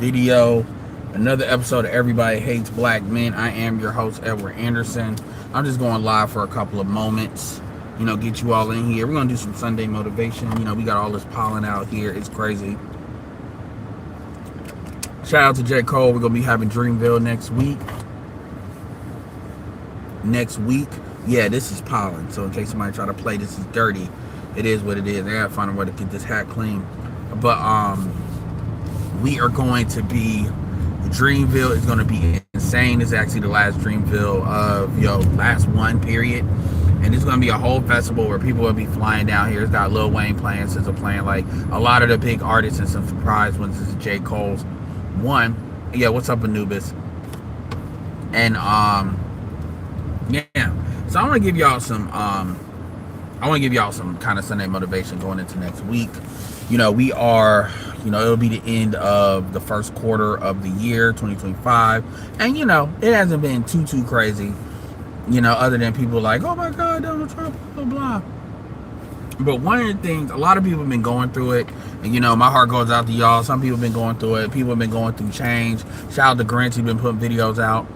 video. Another episode of Everybody Hates Black Men. I am your host, Edward Anderson. I'm just going live for a couple of moments. Get you all in here. We're going to do some Sunday motivation. We got all this pollen out here. It's crazy. Shout out to J. Cole. We're going to be having Dreamville next week. Yeah, this is pollen. So in case somebody try to play, this is dirty. It is what it is. I got to find a way to get this hat clean. But we are going to be, Dreamville is going to be insane. This is actually the last Dreamville of, last one period. And it's going to be a whole festival where people will be flying down here. It's got Lil Wayne playing, SZA playing, like a lot of the big artists and some surprise ones. This is J. Cole's one. Yeah, what's up, Anubis? And, yeah. So I want to give y'all some, kind of Sunday motivation going into next week. We are, it'll be the end of the first quarter of the year, 2025. And, it hasn't been too crazy, other than people like, oh my God, Donald Trump, blah, blah. But one of the things, a lot of people have been going through it. And, my heart goes out to y'all. Some people have been going through it. People have been going through change. Shout out to Grinch. He's been putting videos out.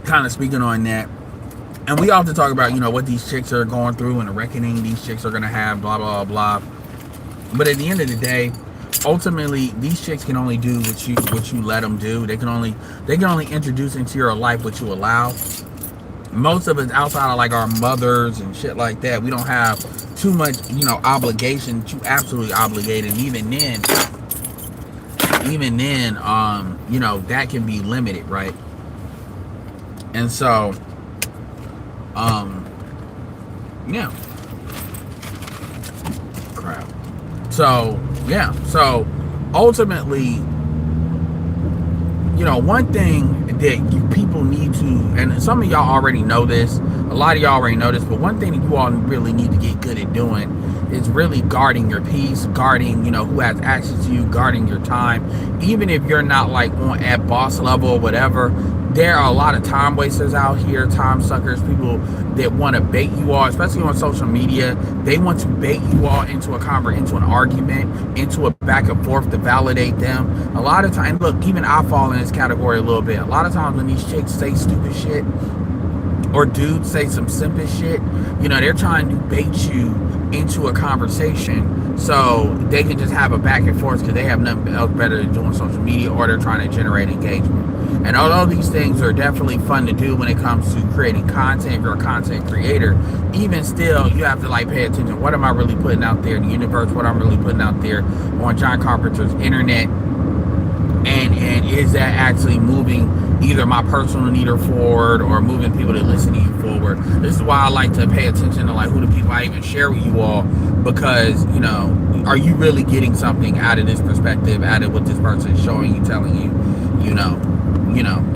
Kind of speaking on that. And we often talk about, what these chicks are going through and the reckoning these chicks are going to have, blah, blah, blah. But at the end of the day, ultimately, these chicks can only do what you let them do. They can only introduce into your life what you allow. Most of us outside of like our mothers and shit like that, we don't have too much, obligation to absolutely obligated. And even then, that can be limited, right? And so, yeah. Crap. So, yeah. So, ultimately, one thing that people need to, and some of y'all already know this, a lot of y'all already know this, but one thing that you all really need to get good at doing is really guarding your peace, guarding, who has access to you, guarding your time. Even if you're not like at boss level or whatever, there are a lot of time wasters out here, time suckers, people that want to bait you all, especially on social media. They want to bait you all into into an argument, into a back and forth to validate them. A lot of times, look, even I fall in this category a little bit. A lot of times when these chicks say stupid shit, or dudes say some simple shit, they're trying to bait you into a conversation so they can just have a back and forth because they have nothing else better to do on social media, or they're trying to generate engagement. And although these things are definitely fun to do when it comes to creating content, if you're a content creator, even still, you have to pay attention. What am I really putting out there in the universe? What I'm really putting out there on John Carpenter's internet? And is that actually moving either my personal needle forward or moving people that listen to you forward? This is why I like to pay attention to who the people I even share with you all, because are you really getting something out of this perspective, out of what this person is showing you, telling you,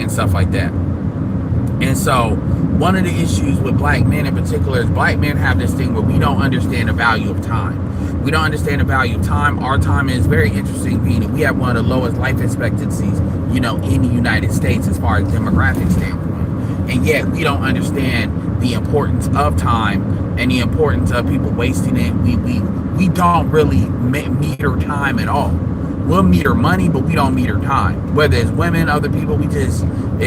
and stuff like that. And so one of the issues with black men in particular is black men have this thing where we don't understand the value of time. We don't understand the value of time. Our time is very interesting, being that we have one of the lowest life expectancies, in the United States as far as demographic standpoint. And yet we don't understand the importance of time and the importance of people wasting it. We don't really meter time at all. We'll meter money, but we don't meter time. Whether it's women, other people, it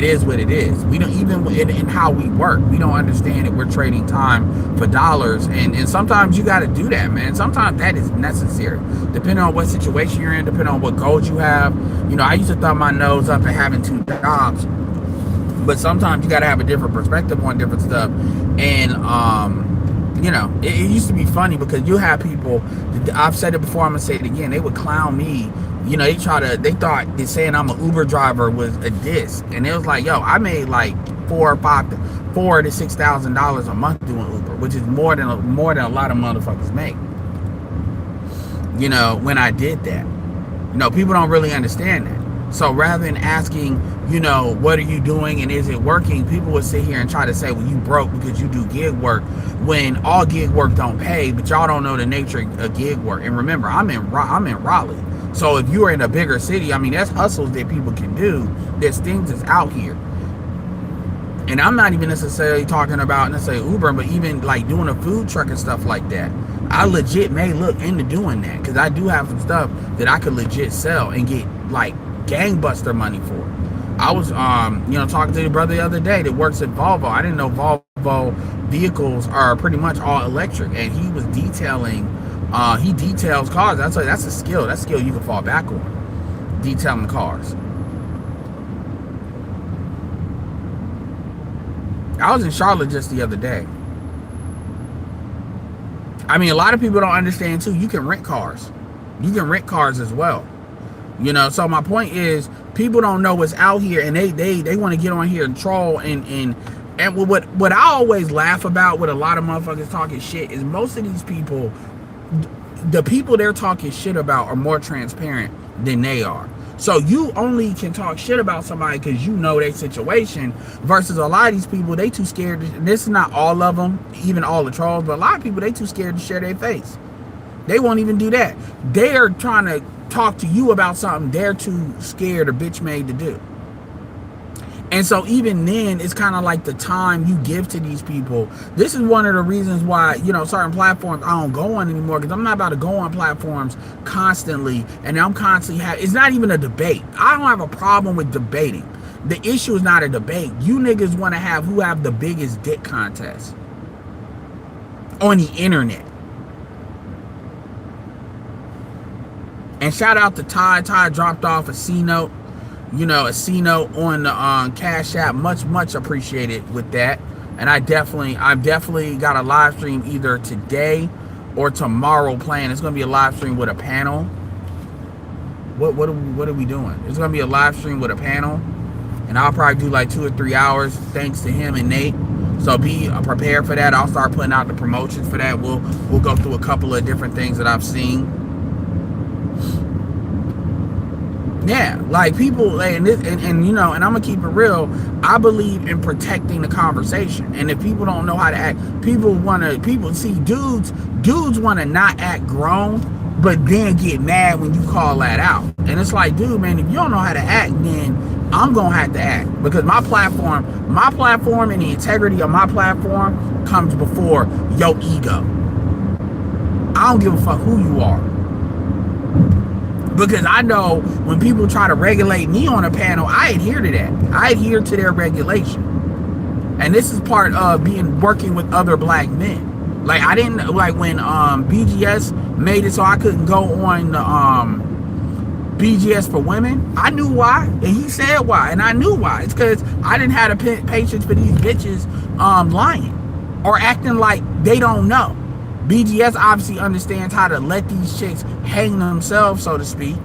is what it is. We don't, even in how we work, we don't understand that we're trading time for dollars. And sometimes you got to do that, man. Sometimes that is necessary, depending on what situation you're in, depending on what goals you have. I used to thumb my nose up at having 2 jobs, but sometimes you got to have a different perspective on different stuff. And, it used to be funny because you have people, I've said it before, I'm going to say it again, they would clown me. They thought that saying I'm an Uber driver was a diss. And it was like, yo, I made like $4,000 to $6,000 a month doing Uber, which is more than a lot of motherfuckers make. When I did that. People don't really understand that. So rather than asking, what are you doing and is it working, people would sit here and try to say, well, you broke because you do gig work, when all gig work don't pay, but y'all don't know the nature of gig work. And remember, I'm in Raleigh. So if you're in a bigger city, that's hustles that people can do. There's things that's out here. And I'm not even necessarily talking about necessarily Uber, but even like doing a food truck and stuff like that. I legit may look into doing that because I do have some stuff that I could legit sell and get like gangbuster money for. I was talking to the brother the other day that works at Volvo. I didn't know Volvo vehicles are pretty much all electric, and he was detailing. He details cars. That's a skill. That's a skill you can fall back on. Detailing cars. I was in Charlotte just the other day. I mean, a lot of people don't understand too. You can rent cars. You can rent cars as well. So my point is, people don't know what's out here, and they want to get on here and troll and what I always laugh about with a lot of motherfuckers talking shit is most of these people, the people they're talking shit about are more transparent than they are. So you only can talk shit about somebody because you know their situation, versus a lot of these people, they too scared to, this is not all of them, even all the trolls, but a lot of people, they too scared to share their face. They won't even do that. They're trying to talk to you about something they're too scared or bitch made to do. And so even then, it's kind of like the time you give to these people. This is one of the reasons why, certain platforms I don't go on anymore, because I'm not about to go on platforms constantly, and I'm constantly it's not even a debate. I don't have a problem with debating. The issue is not a debate. You niggas want to have who have the biggest dick contest on the internet. And shout out to Ty. Ty dropped off a C-note. A C-note on the Cash App. Much appreciated with that. And I've definitely got a live stream either today or tomorrow planned. It's gonna be a live stream with a panel. What are we doing? It's gonna be a live stream with a panel, and I'll probably do like 2 or 3 hours thanks to him and Nate. So be prepared for that. I'll start putting out the promotions for that. We'll go through a couple of different things that I've seen. Yeah, like people, and I'm gonna keep it real. I believe in protecting the conversation, and if people don't know how to act, dudes want to not act grown, but then get mad when you call that out. And it's like, dude, man, if you don't know how to act, then I'm gonna have to act, because my platform, and the integrity of my platform comes before your ego. I don't give a fuck who you are. Because I know when people try to regulate me on a panel, I adhere to that. I adhere to their regulation. And this is part of working with other black men. Like, I didn't, like when BGS made it so I couldn't go on the BGS for women, I knew why, and he said why, and I knew why. It's because I didn't have the patience for these bitches lying or acting like they don't know. BGS obviously understands how to let these chicks hang themselves, so to speak.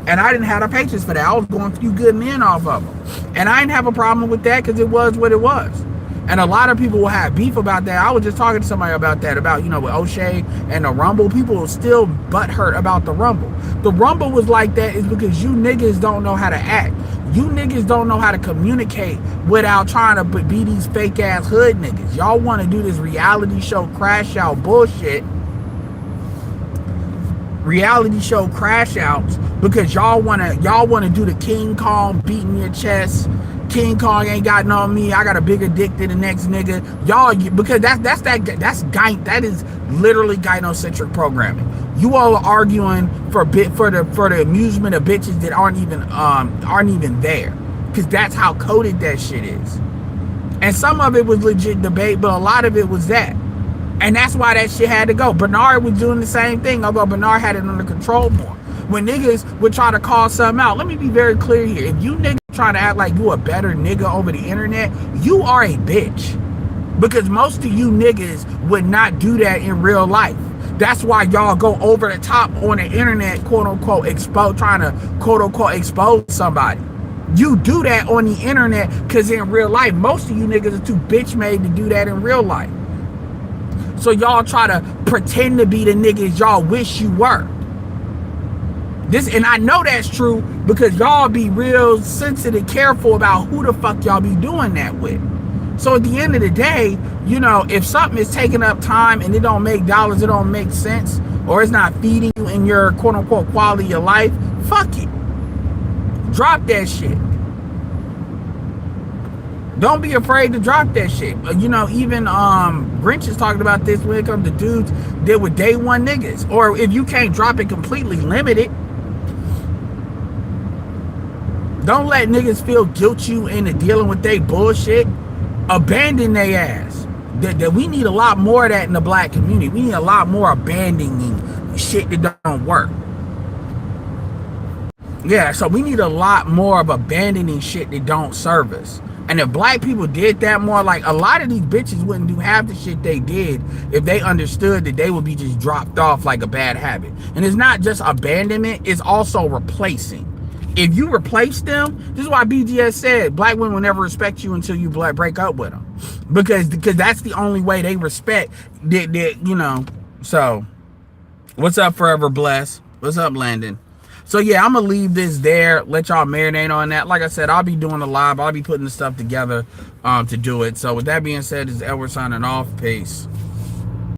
And I didn't have the patience for that. I was going a few good men off of them. And I didn't have a problem with that because it was what it was. And a lot of people will have beef about that. I was just talking to somebody about that, about, with O'Shea and the Rumble. People will still butthurt about the Rumble. The Rumble was like that is because you niggas don't know how to act. You niggas don't know how to communicate without trying to be these fake ass hood niggas. Y'all want to do this reality show crash out bullshit. Reality show crash outs because y'all wanna do the King Kong beating your chest. King Kong ain't got no on me. I got a bigger dick than the next nigga. Y'all, because that is literally gynocentric programming. You all are arguing for the amusement of bitches that aren't even there, because that's how coded that shit is. And some of it was legit debate, but a lot of it was that. And that's why that shit had to go. Bernard was doing the same thing, although Bernard had it under control more. When niggas would try to call something out, let me be very clear here. If you niggas trying to act like you a better nigga over the internet, you are a bitch. Because most of you niggas would not do that in real life. That's why y'all go over the top on the internet, quote unquote, trying to quote unquote expose somebody. You do that on the internet because in real life, most of you niggas are too bitch made to do that in real life. So y'all try to pretend to be the niggas y'all wish you were. And I know that's true because y'all be real sensitive, careful about who the fuck y'all be doing that with. So at the end of the day, if something is taking up time and it don't make dollars, it don't make sense, or it's not feeding you in your quote unquote quality of your life, fuck it. Drop that shit. Don't be afraid to drop that shit. You know, even Grinch is talking about this when it comes to dudes deal with day one niggas. Or if you can't drop it completely, limit it. Don't let niggas feel guilt you into dealing with they bullshit. Abandon they ass. That we need a lot more of that in the black community. We need a lot more abandoning shit that don't work. Yeah, so we need a lot more of abandoning shit that don't serve us. And if black people did that more, like a lot of these bitches wouldn't do half the shit they did if they understood that they would be just dropped off like a bad habit. And it's not just abandonment, it's also replacing. If you replace them, this is why BGS said black women will never respect you until you break up with them. Because that's the only way they respect that, you know. So, what's up, Forever Bless? What's up, Landon? So yeah, I'm gonna leave this there, let y'all marinate on that. Like I said, I'll be doing a live, I'll be putting the stuff together to do it. So with that being said, this is Edward signing off. Peace.